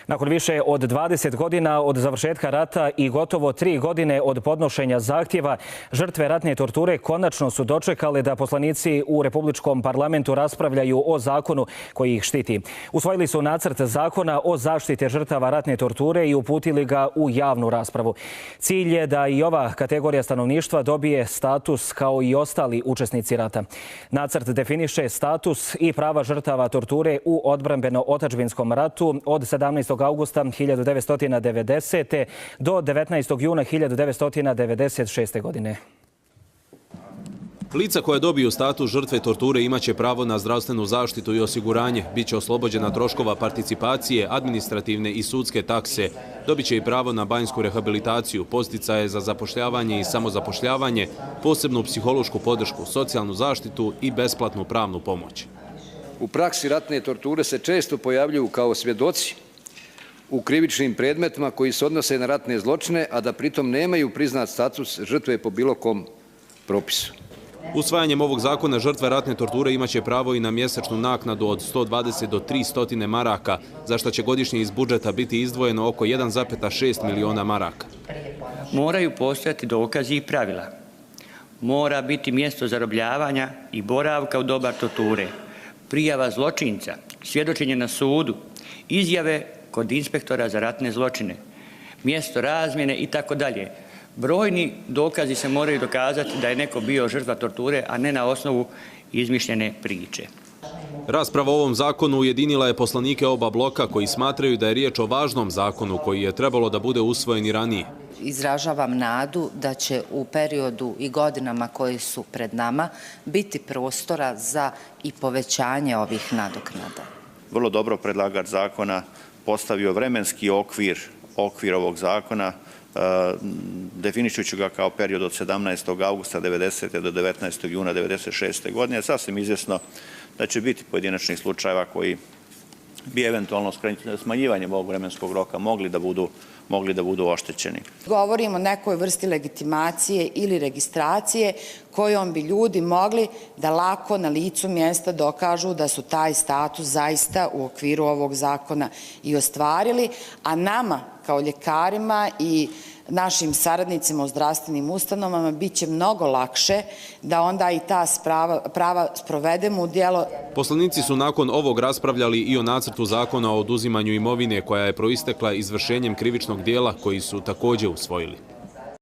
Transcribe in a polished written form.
Nakon više od 20 godina od završetka rata i gotovo 3 godine od podnošenja zahtjeva, žrtve ratne torture konačno su dočekale da poslanici u Republičkom parlamentu raspravljaju o zakonu koji ih štiti. Usvojili su nacrt zakona o zaštiti žrtava ratne torture i uputili ga u javnu raspravu. Cilj je da i ova kategorija stanovništva dobije status kao i ostali učesnici rata. Nacrt definiše status i prava žrtava torture u odbrambeno-otadžbinskom ratu od 17. augusta 1990. do 19. juna 1996. godine. Lica koja dobiju status žrtve torture imaće pravo na zdravstvenu zaštitu i osiguranje, biće oslobođena troškova participacije, administrativne i sudske takse, dobiće i pravo na banjsku rehabilitaciju, podsticaje za zapošljavanje i samozapošljavanje, posebnu psihološku podršku, socijalnu zaštitu i besplatnu pravnu pomoć. U praksi ratne torture se često pojavljuju kao svjedoci u krivičnim predmetima koji se odnose na ratne zločine, a da pritom nemaju priznat status žrtve po bilo kom propisu. Usvajanjem ovog zakona žrtve ratne torture imaće pravo i na mjesečnu naknadu od 120 do 300 maraka, za što će godišnje iz budžeta biti izdvojeno oko 1,6 miliona maraka. Moraju postojati dokazi i pravila. Mora biti mjesto zarobljavanja i boravka u doba torture, prijava zločinca, svjedočenje na sudu, izjave kod inspektora za ratne zločine, mjesto razmjene itd. Brojni dokazi se moraju dokazati da je neko bio žrtva torture, a ne na osnovu izmišljene priče. Rasprava o ovom zakonu ujedinila je poslanike oba bloka koji smatraju da je riječ o važnom zakonu koji je trebalo da bude usvojen i ranije. Izražavam nadu da će u periodu i godinama koji su pred nama biti prostora za i povećanje ovih nadoknada. Vrlo dobro predlagač zakona postavio vremenski okvir ovog zakona, definišući ga kao period od 17. augusta 1990. do 19. juna 1996. godine. Sasvim izvjesno da će biti pojedinačnih slučajeva koji bi eventualno smanjivanjem ovog vremenskog roka mogli da budu oštećeni. Govorimo o nekoj vrsti legitimacije ili registracije kojom bi ljudi mogli da lako na licu mjesta dokažu da su taj status zaista u okviru ovog zakona i ostvarili, a nama kao ljekarima i našim saradnicima u zdravstvenim ustanovama bit će mnogo lakše da onda i ta prava sprovedemo u djelo. Poslanici su nakon ovog raspravljali i o nacrtu zakona o oduzimanju imovine koja je proistekla izvršenjem krivičnog dijela koji su također usvojili.